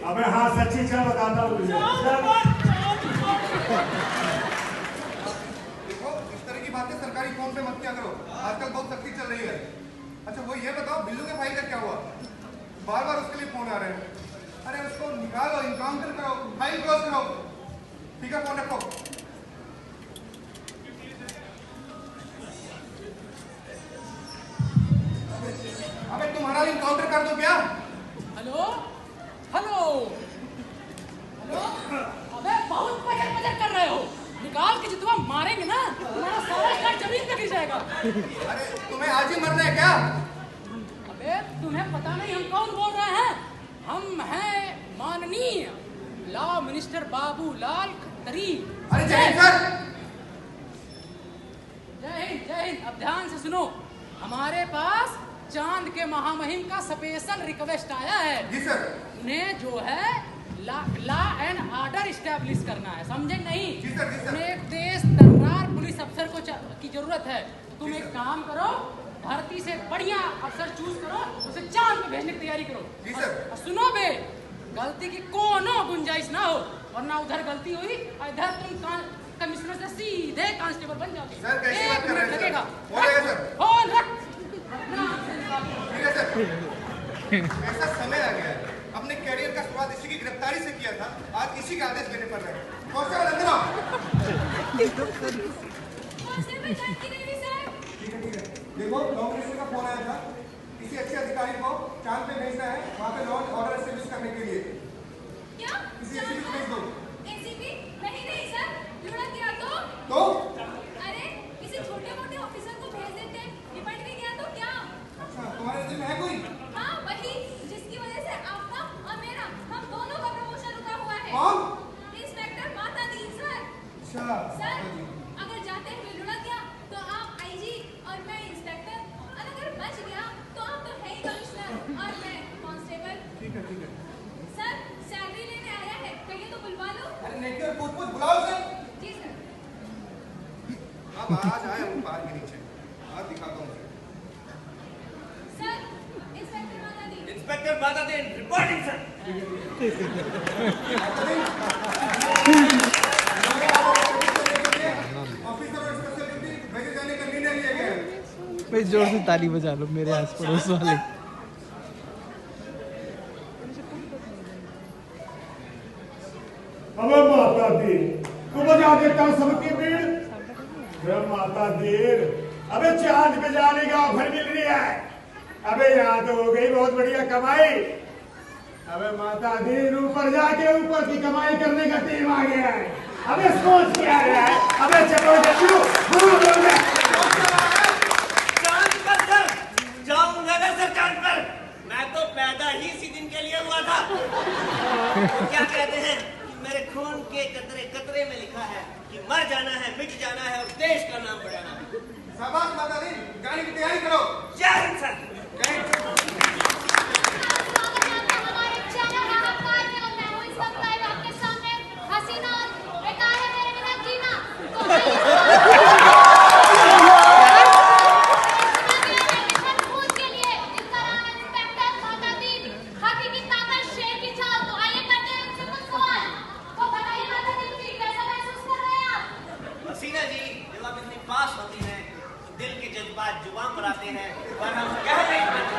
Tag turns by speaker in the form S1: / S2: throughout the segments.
S1: अबे हाँ सच्ची, चल बताता हूँ तुझे।
S2: देखो इस तरह की बातें सरकारी फोन पे मत किया करो, आजकल बहुत सख्ती चल रही है। अच्छा वो ये बताओ बिल्लू के भाई का क्या हुआ? बार बार उसके लिए फोन आ रहे हैं। अरे उसको निकालो, इनकाउंटर करो, फाइल क्लोज करो। ठीक है, फोन रखो। अबे तुम्हारा इनकाउंटर कर दो क्या?
S3: हेलो हेलो हेलो, अबे बहुत पजर पजर कर रहे हो। निकाल के जितना मारेंगे ना तुम्हारा सारा स्टार जमीन पे गिर जाएगा।
S2: अरे तुम्हें आज ही मरना है क्या?
S3: अबे तुम्हें पता नहीं हम कौन बोल रहे हैं? हम हैं माननीय लॉ मिनिस्टर बाबूलाल खट्टरी।
S2: अरे जय हिंद सर।
S3: जय हिंद जय हिंद। अब ध्यान से सुनो, हमारे पास चांद के महामहिम का स्पेशल रिक्वेस्ट आया है।
S2: जी सर।
S3: उन्हें जो है लॉ एंड ऑर्डर स्टैब्लिश करना है, समझे नहीं?
S2: जी सर, जी सर।
S3: उन्हें एक तेज तर्रार पुलिस अफसर को की जरूरत है। तुम एक काम करो, धरती से बढ़िया अफसर चूज करो, उसे चांद पे भेजने की तैयारी करो।
S2: जी सर।
S3: और सुनो बे, गलती की कोनो गुंजाइश ना हो, वरना उधर गलती हुई और इधर तुम कमिश्नर से सीधे कांस्टेबल बन जाओगे।
S2: सर कैसी बात कर रहे हैं?
S3: लगेगा।
S2: हो जाएगा सर।
S3: फोन रख।
S2: ठीक है सर। ऐसा समय आ गया है, अपने कैरियर का शुरुआत इसी की गिरफ्तारी से किया था, आज इसी के आदेश लेने पड़ रहे हैं। कांस्टेबल अंदर आओ। ठीक है। देखो लॉ मिनिस्टर का फोन आया था, किसी अच्छे अधिकारी को चांद पे भेजना है, वहाँ पे लॉ ऑर्डर एस्टेब्लिश करने के लिए।
S4: क्या?
S2: किसी एसीपी को भेज दो।
S4: एसीपी? नहीं सर, लुढ़क गया
S2: तो?
S4: अरे किसी छोटे मोटे ऑफिसर को भेज देते, निपट भी गया तो क्या?
S2: अच्छा तुम्हारे नजर में है कोई?
S4: हाँ वही, जिसकी वजह से आपका और मेरा, हम दोनों का प्रमोशन रुका हुआ है।
S2: कौन?
S4: इंस्पेक्टर माता दी सर।
S2: अच्छा
S4: सर अगर जाते हुए लुढ़क गया तो आप आईजी और मैं इंस्पेक्टर, और अगर बच गया तो आप तो है ही कमिश्नर और मैं कांस्टेबल।
S2: ठीक है।
S4: सर सैलरी लेने आया है, कहिए तो बुलवा लो।
S2: अरे नेकी और पूछ बुलाओ सर।
S4: जी सर।
S2: अब आज आया हूँ पहाड़ के नीचे, आज दिखाता हूँ।
S4: सर इंस्पेक्टर माता दी।
S5: इंस्पेक्टर माता दी रिपोर्टिंग सर।
S2: ऑफिसर और स्पेशल ड्यूटी भेजे जाने का निर्णय लिया गया है।
S6: भाई जोर से ताली बजा लो मेरे आस पड़ोस वाले।
S1: अबे माता दी, तू बजा देता हूँ सबकी भीड़। अबे माता देर, अबे चांद पे जाने का ऑफर मिल रही है। अबे यहाँ तो हो गई बहुत बढ़िया कमाई। अबे माता देर, ऊपर जाके ऊपर की कमाई करने का टीम आ गया है। अबे सोच क्या रहा है? अबे चलो
S5: चांद पर सर, जाऊंगा ना सर चांद पर। मैं तो पैदा ही इसी दिन के लिए हुआ था। क्या कहते हैं कि मेरे खून के कतरे कतरे में लिखा है कि मर जाना है, मिट जाना है और देश का नाम बढ़ाना है।
S2: शाबाश माता दी, गाड़ी की तैयारी करो।
S5: जय हिंद सर।
S2: जय हिंद।
S4: हमारे चैनल आकार में और मैं हूँ इस वक्त लाइव आपके सामने हसीना और बेकार है मेरे बिना जीना। तो खोज के लिए जिसका नाम है इंस्पेक्टर माता दी, हाथी की ताकत शेर की चाल। तो आइए करते हैं इनसे कुछ सवाल। तो बताइए माता दी, मुझे कैसा महसूस कर रहे हैं आप?
S5: हसीना जी, जब आप इतनी पास होती हैं तो दिल के जज्बात जुबान पर आते हैं, पर हम कह नहीं पाते।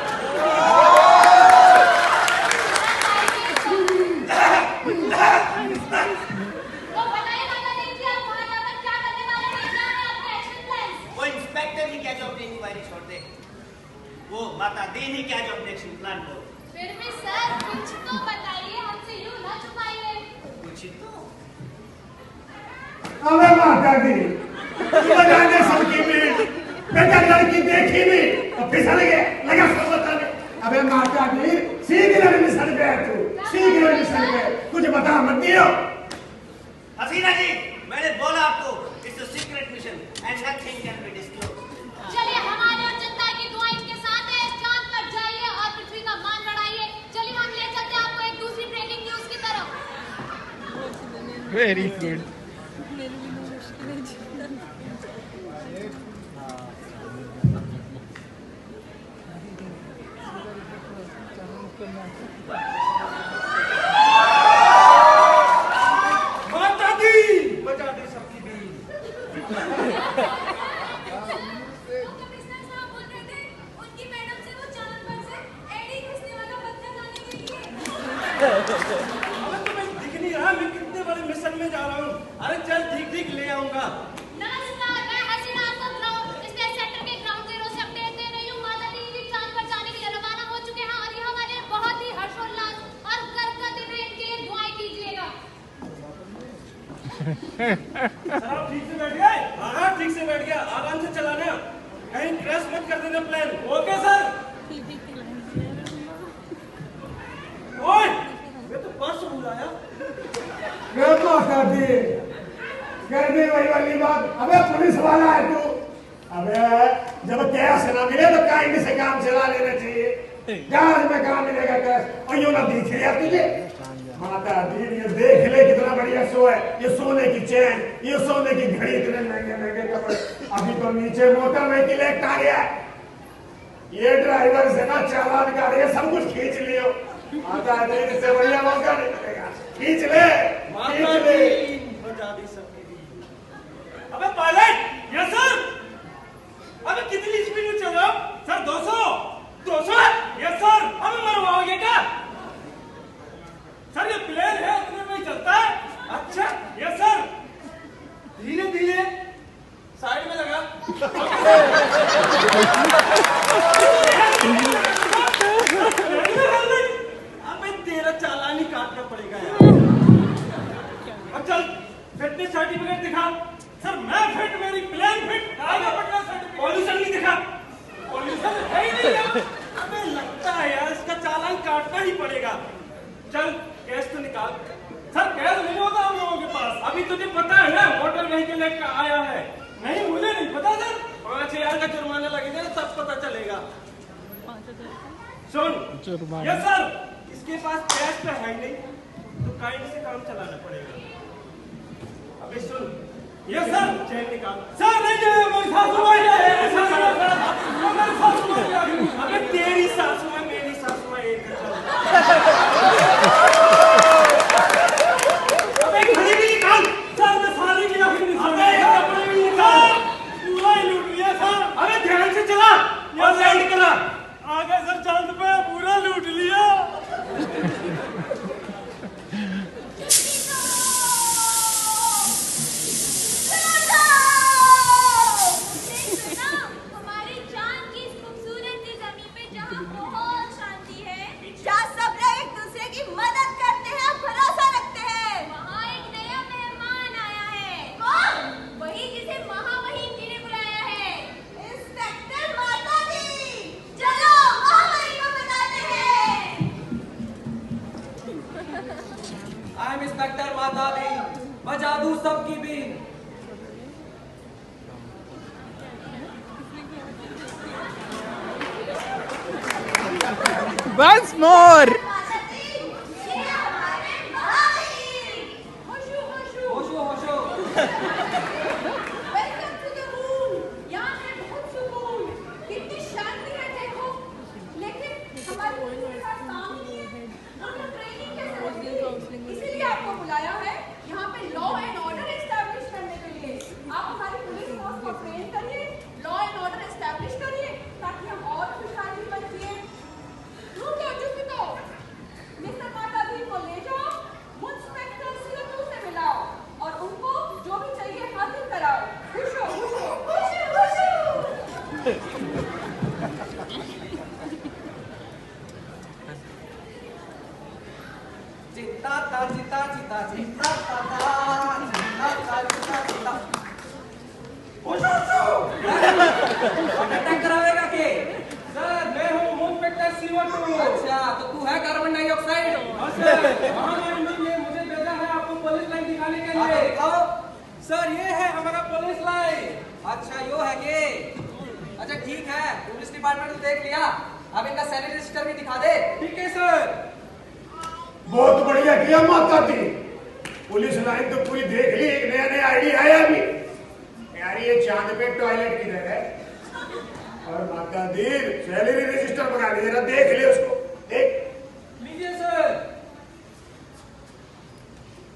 S4: तो बताइए माता दी जी, आप वहाँ जाकर क्या करने वाले हैं? क्या है आपके एक्शन प्लान?
S5: वो इंस्पेक्टर ही क्या जो अपनी इंक्वायरी छोड़ दे, वो माता दी ही क्या जो अपने एक्शन प्लान को।
S4: फिर भी सर कुछ तो बताइए, हमसे यूं ना छुपाइए।
S5: कुछ तो
S1: अबे माता दी, तू बजा दे सबकी भीड़। बेटा लड़की देखी भी और फिसल गए, लगा सब बताने। अबे माता दी, शीघ्र मिसल गया तू, शीघ्र मिसल गए। कुछ बता मत दियो।
S5: हसीना जी, मैंने बोला आपको it's a secret mission and nothing can be disclosed.
S4: चलिए हमारे और जनता की दुआ इनके साथ है। चांद पर जाइए और पृथ्वी का मान लड़ाइए। चलिए हम ले चलते हैं आपको एक दूसरी ब्रेकिंग न्यूज की तरफ।
S6: Very good.
S5: अबे तुम्हें दिख नहीं रहा मैं कितने बड़े मिशन में जा रहा हूँ? अरे चल ठीक ठीक ले आऊंगा।
S4: नमस्कार, मैं हसीना आपको स्पेस सेक्टर के ग्राउंड जीरो से अपडेट दे रही हूँ। माता दी भी चांद पर जाने के लिए रवाना हो चुके हैं और ये हमारे बहुत ही हर्षोल्लास और गर्व का दिन है। इनके लिए दुआएं कीजिएगा।
S5: सर आप ठीक से बैठ गए? हाँ ठीक से बैठ गया। आराम से चलाना, कहीं क्रैश मत कर देना प्लेन। Okay sir. ओए मैं तो पर्स बुलाया।
S1: माता दी करने वही वाली बात। अबे पुलिस वाला है तू। अबे जब कैश ना मिले तो काइंड से काम चला लेना चाहिए। जहाज में काम मिलेगा कैश और यूं ना दिख रहा तुझे। माता दी ये देख ले कितना बढ़िया शो है। ये सोने की चेन, ये सोने की घड़ी, इतने महंगे महंगे कपड़े। अभी तो नीचे मोटर व्हीकल एक्ट आ गया है। ये ड्राइवर से ना चालान का ये सब कुछ खींच लियो। माता दी इससे बढ़िया मौका नहीं मिलेगा। खींच ले, खींच ले।
S5: बजा दी सबकी दी। अबे पायलट, यस सर। अबे कितनी स्पीड में चल रहा हो? Sir 200 yes sir. अबे मरवाओगे क्या? सर ये प्लेन है इतने में ही चलता है। अच्छा यस सर। धीरे धीरे साइड में लगा। अबे तेरा चालान ही काटना पड़ेगा यार। अब चल फिटनेस सर्टिफिकेट दिखा। सर मैं फिट, मेरी प्लेन फिट। पॉल्यूशन नहीं दिखा। पॉल्यूशन है ही नहीं यार। अबे लगता है यार इसका चालान काटना ही पड़ेगा। चल कैश तो निकाल। सर कैश नहीं होता हम लोगों के पास। अभी तुझे पता है ना मोटर व्हीकल एक्ट आया है। नहीं मुझे नहीं पता सर। 5,000 का जुर्माना लगेगा तब पता चलेगा। सुन यस सर, इसके पास कैश तो है नहीं तो काइंड से काम चलाना पड़ेगा। अबे सुन यस सर, चेन निकाल। सर नहीं जाए मेरी सासू माँ जाए। अबे तेरी सासू माँ मेरी सासू माँ एक है। अबे घड़ी भी निकाल। सर मैं सारी की आखिर नहीं। अबे कपड़े भी निकाल। पूरा ही लूट लिया सर। अबे ध्यान से चला और लैंड करा। आगे सर चांद पे पूरा लूट लिया।
S4: हमारी चांद की खूबसूरत सी जमीन पे जहाँ बहुत शांति है, जहाँ सब लोग एक दूसरे की मदद करते हैं, भरोसा रखते हैं, वहाँ एक नया मेहमान आया है। कौन? वही जिसे महामहिम जी ने बुलाया है, इंस्पेक्टर माता दी। चलो महामहिम को बताते हैं।
S7: आई एम इंस्पेक्टर माता दी, बजा दूं सबकी बीन।
S6: Once more.
S4: माता दी, ये हमारे महामहिम। होशो होशो।
S7: होशो होशो।
S4: Welcome to the moon. यहाँ है बहुत सुकून, कितनी शांति है देखो। लेकिन हमारी पुलिस के पास काम नहीं है। उनको ट्रेनिंग कैसे होती है? इसीलिए आपको बुलाया है यहाँ पे लॉ एंड ऑर्डर एस्टैब्लिश करने के लिए। आप हमारी पुलिस फोर्स को ट्रेन करिए, लॉ एंड ऑर्डर एस्टैब्लिश करिए ताकि हम और खुशहाल जीवन जिए। रुक जाओ, चुप जाओ। मिस्टर माता दी को ले जाओ, इंस्पेक्टर CO2 से मिलाओ और उनको जो भी चाहिए हासिल कराओ। खुशो खुशो खुशो खुशो।
S7: चिता ता चिता चिता चिता ता ता चिता ता चिता चिता। होशो होशो। अटैक करावेगा के?
S5: सर मैं हूँ इंस्पेक्टर CO2।
S7: अच्छा तो तू है कार्बन डाइऑक्साइड।
S5: महामहिम ने मुझे भेजा है आपको पुलिस लाइन दिखाने के
S7: हाँ, तो
S5: लिए।
S7: दिखाओ।
S5: सर ये है हमारा पुलिस लाइन।
S7: अच्छा यो है के? अच्छा ठीक है, पुलिस डिपार्टमेंट तो देख लिया, अब इनका सैलरी रजिस्टर भी दिखा दे।
S5: ठीक है सर।
S1: बहुत बढ़िया किया माता दी। पुलिस लाइन तो पूरी देख ली। एक नया नया आईडिया आया अभी यार। ये चांद पे टॉयलेट किधर है? और माता दी सैलरी रजिस्टर बना ली, जरा देख ले उसको। देख
S5: लीजिए सर।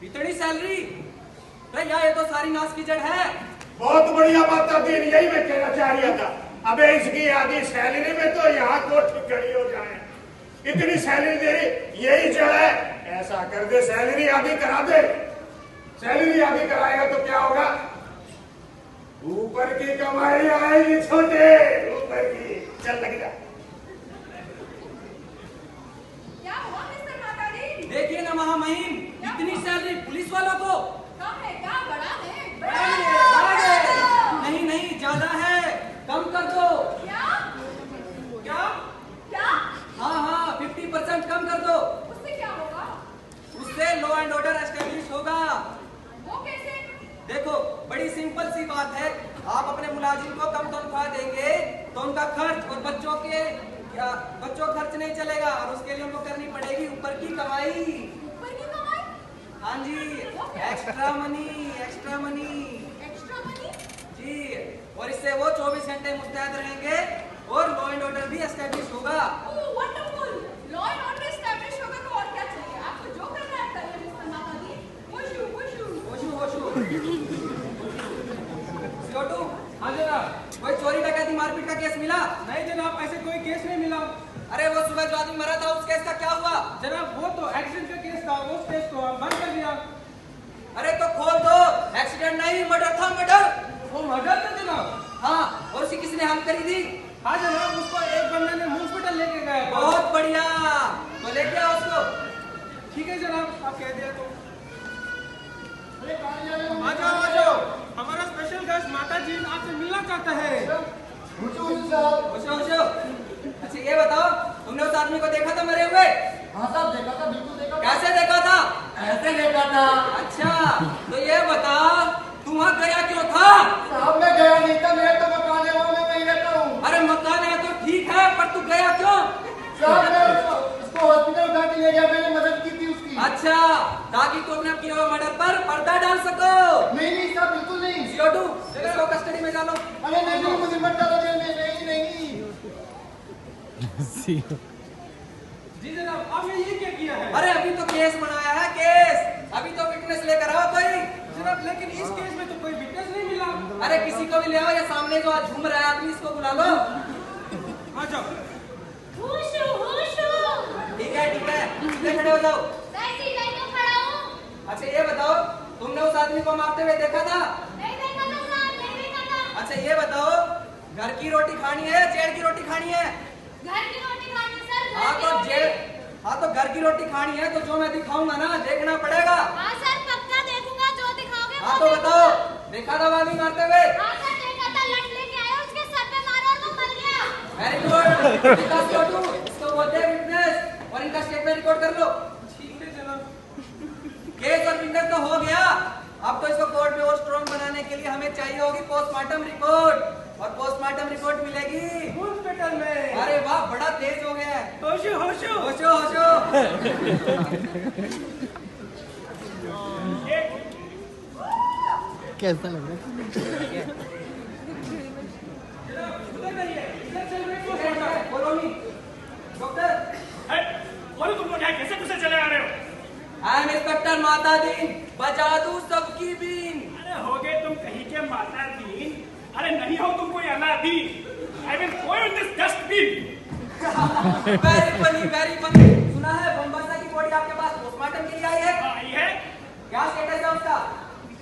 S7: इतनी सैलरी? भैया ये तो सारी नाश की जड़ है।
S1: बहुत बढ़िया माता दी, यही मैं कहना चाह रहा था। अबे इसकी आधी सैलरी में तो यहाँ कोठी खड़ी हो जाए। इतनी सैलरी दे रही, यही जड़ है। ऐसा कर दे, सैलरी आधी करा दे। सैलरी आधी कराएगा तो क्या होगा? ऊपर की कमाई आएगी छोटे, ऊपर की। चल लग जा।
S3: क्या हुआ मिस्टर माताजी?
S7: देखिए ना महामहिम, इतनी सैलरी पुलिस वालों को।
S3: कम है क्या? बड़ा है?
S7: नहीं नहीं, ज्यादा है, कम कर दो।
S3: क्या?
S7: क्या?
S3: क्या?
S7: हाँ 50% कम कर दो।
S3: उससे क्या होगा?
S7: उससे लॉ एंड ऑर्डर एस्टेब्लिश होगा।
S3: वो कैसे?
S7: देखो, बड़ी सिंपल सी बात है। आप अपने मुलाजिम को कम तनख्वाह देंगे तो उनका खर्च और बच्चों का खर्च नहीं चलेगा, और उसके लिए उनको करनी पड़ेगी ऊपर की कमाई।
S3: ऊपर की कमाई?
S7: हाँ जी, extra money, extra money.
S3: Extra money?
S7: जी, और इससे वो 24 घंटे मुस्तैद रहेंगे और लॉ एंड ऑर्डर भी एस्टेब्लिश होगा।
S3: Oh wonderful! Law and order establish होगा तो और क्या चाहिए? आपको जो करना है करिए मिस्टर माताजी। वशू वशू।
S7: होशू होशू। छोटू,
S8: हाँ जनाब।
S7: कोई चोरी डकैती मारपीट का केस मिला?
S8: नहीं जनाब, ऐसे कोई केस नहीं मिला।
S7: अरे वो सुबह जो आदमी मरा था उस केस का क्या हुआ?
S8: जनाब वो तो एक्सीडेंट का केस था, उस केस को हम बंद कर दिया।
S7: अरे तो खोल दो, एक्सीडेंट नहीं मर्डर था, मर्डर।
S8: वो मर्डर था जनाब।
S7: हाँ, और उसी किसी ने हम करी थी।
S8: हाँ जनाब, उसको एक बंदे ने हॉस्पिटल लेके गया था।
S7: बहुत बढ़िया, तो लेके आओ उसको।
S8: ठीक है जनाब, आप कह दिया तो। आ जाओ आ जाओ, हमारा स्पेशल गेस्ट माता जी आपसे मिलना चाहता है।
S7: होशो होशो। अच्छा ये बताओ, तुमने उस आदमी को देखा था मरे हुए?
S9: हाँ साहब, देखा था, बिल्कुल देखा था।
S7: कैसे देखा था?
S9: ऐसे देखा था।
S7: अच्छा, तो ये बता तू वहाँ गया क्यों था?
S9: साहब मैं गया नहीं था, मेरा तो मकान है, वहाँ मैं वहीं रहता हूँ।
S7: अरे मकान है तो ठीक है, पर तू गया क्यों?
S9: साहब मैं उसको हॉस्पिटल उठा के ले गया, मैंने मदद की थी उसकी।
S7: अच्छा, ताकि तू अपने किए हुए मर्डर पर पर्दा डाल सको।
S9: नहीं साहब, बिल्कुल नहीं।
S7: छोटू, इसको कस्टडी में डालो।
S9: अरे नहीं, मुझे मत डालो जेल में। नहीं।
S8: जी जनाब, आपने ये क्या किया है?
S7: अरे अभी तो केस बनाया है, केस। अभी तो विटनेस लेकर आओ कोई।
S8: जनाब लेकिन इस केस में तो कोई विटनेस नहीं मिला।
S7: अरे किसी को भी ले आओ, ये सामने जो आज झूम रहा है आदमी, इसको बुला लो।
S8: आ जाओ।
S4: हुशू हुशू।
S7: ठीक है सीधे खड़े हो जाओ।
S4: मैं सीधा ही तो खड़ा हूँ।
S7: अच्छा ये बताओ, तुमने उस आदमी को मारते हुए देखा था?
S4: नहीं देखा था साहब, नहीं देखा था।
S7: अच्छा ये बताओ, घर की रोटी खानी है, जेल की रोटी खानी है?
S4: घर की रोटी खानी है सर।
S7: हाँ तो घर की रोटी खानी है तो जो मैं दिखाऊंगा ना, देखना पड़ेगा।
S4: हाँ सर, पक्का देखूंगा, जो दिखाओगे
S7: हाँ
S4: वो
S7: तो बताओ, देखा था आदमी मारते हुए?
S4: हाँ सर, देखा था, लट लेके आया, उसके सर पे मारा और वो मर गया।
S7: Very good. इसको बोलते हैं विटनेस, और इनका स्टेटमेंट रिकॉर्ड कर लो।
S8: ठीक है जनाब।
S7: केस और विटनेस तो हो गया, अब तो इसको कोर्ट में और स्ट्रॉन्ग बनाने के लिए हमें चाहिए होगी पोस्टमार्टम रिपोर्ट, और पोस्टमार्टम रिपोर्ट मिलेगी
S8: हॉस्पिटल में।
S7: अरे वाह, बड़ा तेज हो गया है।
S8: होशो होशो।
S7: होशो होशो।
S6: कैसा लग रहा है?
S7: बोलो नहीं डॉक्टर।
S1: बोलो तुम लोग यहाँ कैसे घुसे चले आ रहे हो?
S7: आई एम इंस्पेक्टर माता दीन, बजा दूं सबकी बीन।
S1: अरे हो गए तुम कहीं के माता दीन? अरे नहीं हो तुम कोई Aladdin. I will throw you in this dustbin.
S7: Very funny. सुना है बम्बासा की बॉडी आपके पास पोस्टमार्टम के लिए आई है?
S1: आई है,
S7: क्या स्टेटस है उसका?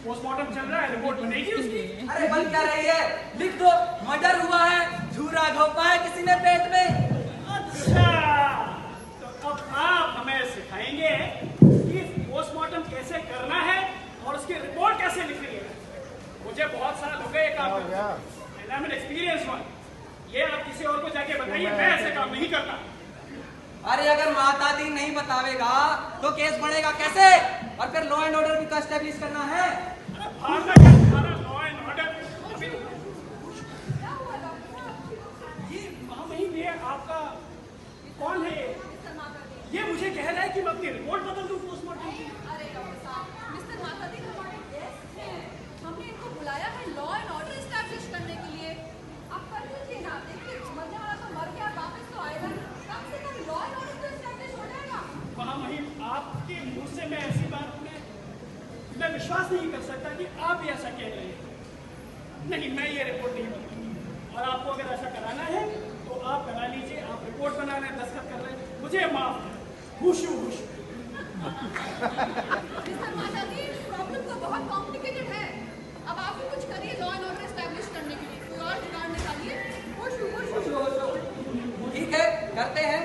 S1: पोस्टमार्टम चल रहा है, रिपोर्ट बनेगी उसकी।
S7: अरे बन क्या रही है? लिख दो, मर्डर हुआ है, झूरा घोपा है किसी ने पेट में।
S1: अच्छा, तो अब आप हमें सिखाएंगे कि पोस्टमार्टम कैसे करना है और उसकी रिपोर्ट कैसे लिखनी है। मुझे बहुत साल हो गए काम करते, I am an experience one. ये आप किसी और को जाके बताइए, मैं ऐसे काम नहीं करता।
S7: अरे अगर माता दी नहीं बतावेगा तो केस बढ़ेगा कैसे? और फिर लॉ एंड ऑर्डर भी तो एस्टेब्लिश करना है।
S1: अरे भागना क्या तुम्हारा लॉ एंड ऑर्डर? ये मामहीन, ये आपका कौन है? ये मुझे कह रहा है कि मैं अपनी रिपोर्ट बदल दूं पोस्टमार्टम की।
S3: अरे डॉक्टर साहब, मिस्टर माताजी हमारे गेस्ट हैं। हमने इनको बुलाया है लॉ एंड ऑर्डर एस्टैब्लिश करने के लिए। आप कर लीजिए ना, देखिए मरने वाला तो मर गया, वापस तो आएगा नहीं। कम से कम लॉ एंड ऑर्डर तो एस्टैब्लिश हो जाएगा।
S1: मामहीन, आपके मुंह से मैं ऐसी बात में मैं विश्वास नहीं कर सकता कि आप भी ऐसा कह रहे हैं। नहीं, मैं ये रिपोर्ट नहीं बनूंगी। और आपको अगर ऐसा कराना है तो आप करा लीजिए। आप रिपोर्ट बना रहे हैं, दस्तखत कर रहे हैं, मुझे माफ कर। हुशू हुशू।
S3: मिस्टर माता दी, प्रॉब्लम तो बहुत कॉम्प्लिकेटेड है। अब आप भी कुछ करिए लॉ एंड ऑर्डर एस्टैब्लिश करने के लिए। कोई और जुगाड़ निकालिए।
S7: ठीक है, करते हैं।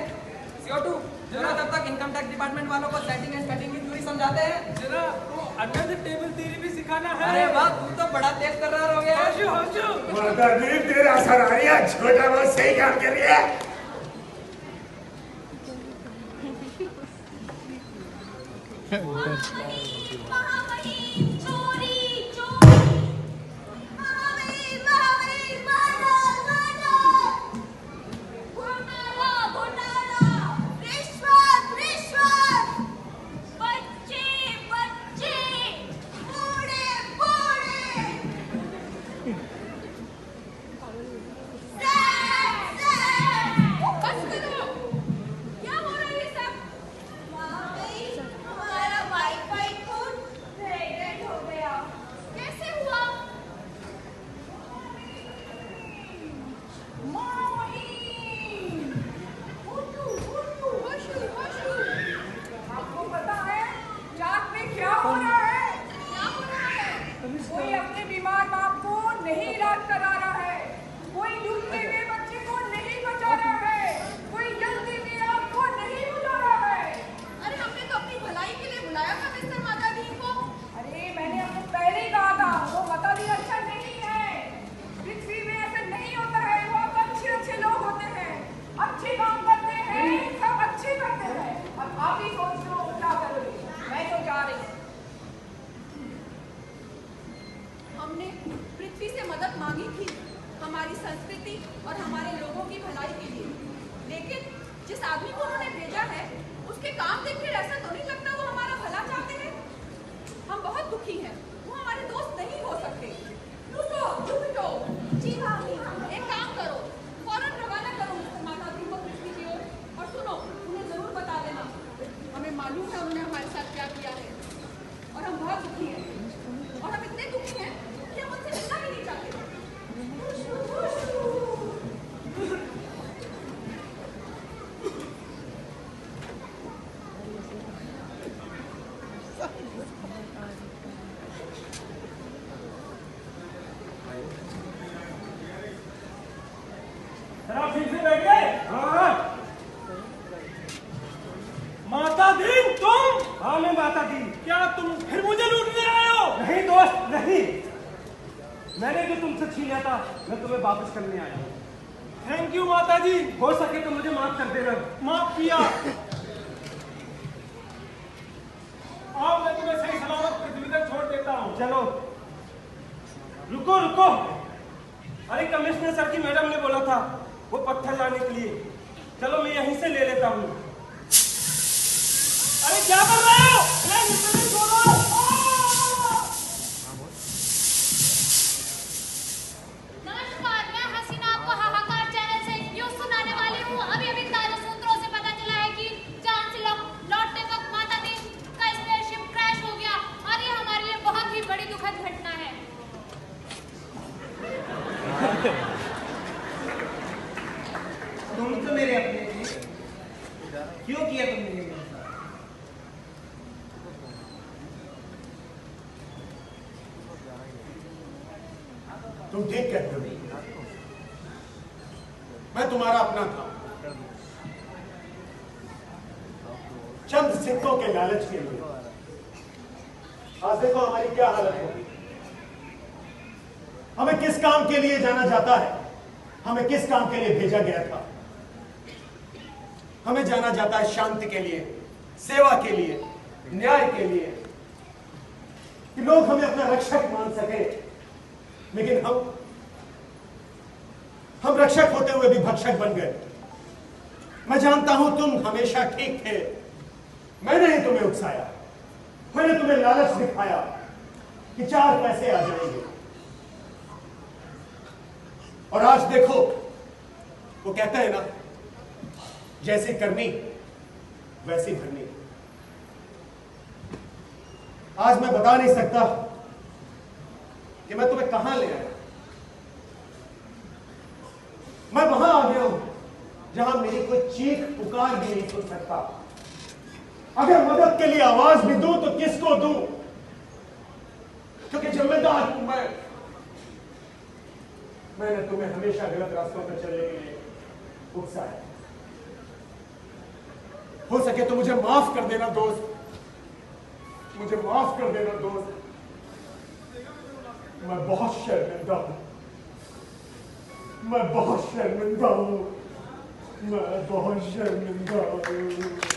S7: CO2, जरा तब तक इनकम टैक्स डिपार्टमेंट वालों को सेटिंग एंड कटिंग की थ्योरी समझाते हैं।
S8: जरा वो अंडर द टेबल थ्योरी भी सिखाना है।
S7: अरे वाह, तू तो बड़ा तेज तर्रार हो गया है।
S8: होशू।
S1: माता दी तेरा सरारिया छोटा बहुत सही काम कर रही है।
S4: महामहिम चोरी चोरी महामहिम मर्डर घोटाला घोटाला रिश्वत रिश्वत बच्चे बच्चे बूढ़े बूढ़े
S3: बस करो। क्या हो रहा है ये सब?
S4: हमारा वाईफाई खून ब्रेकडाउन हो गया।
S3: कैसे हुआ?
S10: आपको पता है चाक में क्या हो रहा है?
S3: क्या हो रहा है?
S10: कोई अपने बीमार बाप को नहीं इलाज करा रहा है, कोई डूबते हुए बच्चे को नहीं बचा रहा है, कोई जलती हुई आग को नहीं बुझा रहा है।
S3: अरे हमने तो अपनी भलाई के लिए बुलाया था मिस्टर माता दी को।
S10: अरे मैंने आपको पहले ही कहा था वो माता दी अच्छा नहीं है। पृथ्वी में ऐसा नहीं होता है, बहुत अच्छे अच्छे लोग होते हैं, अच्छे काम करते हैं, सब अच्छे करते हैं। अब आप ही सोच लो क्या करोगे। मैं तो जा रही हूँ।
S3: हमने पृथ्वी से मदद मांगी थी हमारी संस्कृति और हमारे लोगों की भलाई के लिए, लेकिन जिस आदमी को उन्होंने भेजा है उसके काम देखकर ऐसा तो नहीं लगता वो हमारा भला चाहते हैं। हम बहुत दुखी हैं, वो हमारे दोस्त नहीं हो सकते। रुको रुको। जी हाँ, एक काम करो, फौरन रवाना करो मिस्टर माता दी को पृथ्वी की ओर। और सुनो, उन्हें जरूर बता देना, हमें मालूम है उन्होंने हमारे साथ क्या किया है और हम बहुत दुखी हैं। और हम इतने दुखी हैं कि हम उनसे मिलना भी नहीं चाहते।
S8: आप ठीक से बैठ गए? हाँ। माता दी तुम? हाँ मैं माता दी। क्या तुम फिर मुझे लूटने आए हो? नहीं दोस्त नहीं, मैंने जो तुमसे छीना था मैं तुम्हें वापस करने आया हूँ। थैंक यू माता जी। हो सके तो मुझे माफ कर देना। माफ किया। अब मैं तुम्हें सही सलामत पृथ्वी तक छोड़ देता हूँ। चलो। रुको रुको। अरे कमिश्नर सर की मैडम ने बोला था वो पत्थर लाने के लिए। चलो मैं यहीं से ले लेता हूँ। अरे क्या कर रहे हो? अरे मुझे छोड़ो।
S4: नमस्कार, मैं हसीना आपको हाहाकार चैनल से न्यूज सुनाने वाली हूँ। अभी अभी ताजा सूत्रों से पता चला है कि जान से लौटते वक्त माता दी का स्पेसशिप क्रैश हो गया और ये हमारे लिए बहुत ही बड़ी दुखद घटना है।
S5: तुम तो मेरे अपने थे, क्यों किया तुमने ये मेरे साथ?
S1: तुम ठीक कहते हो, मैं तुम्हारा अपना था। चंद सिक्कों के लालच के लिए आज देखो हमारी क्या हालत होगी। हमें किस काम के लिए जाना जाता है, हमें किस काम के लिए भेजा गया था। हमें जाना जाता है शांति के लिए, सेवा के लिए, न्याय के लिए, कि लोग हमें अपना रक्षक मान सके। लेकिन हम रक्षक होते हुए भी भक्षक बन गए। मैं जानता हूं तुम हमेशा ठीक थे, मैंने ही तुम्हें उकसाया, मैंने तुम्हें लालच दिखाया कि 4 पैसे आ जाएंगे। और आज देखो, वो कहते हैं ना, जैसी करनी वैसी भरनी। आज मैं बता नहीं सकता कि मैं तुम्हें कहां ले आया। मैं वहां आ गया हूं जहां मेरी कोई चीख पुकार भी नहीं सुन सकता। अगर मदद के लिए आवाज भी दूं तो किसको दूं? क्योंकि जिम्मेदार हूं मैंने तुम्हें हमेशा गलत रास्तों पर चलने के लिए उकसाया। हो सके तो मुझे माफ कर देना दोस्त, मुझे माफ कर देना दोस्त। मैं बहुत शर्मिंदा हूं, मैं बहुत शर्मिंदा हूं, मैं बहुत शर्मिंदा हूं।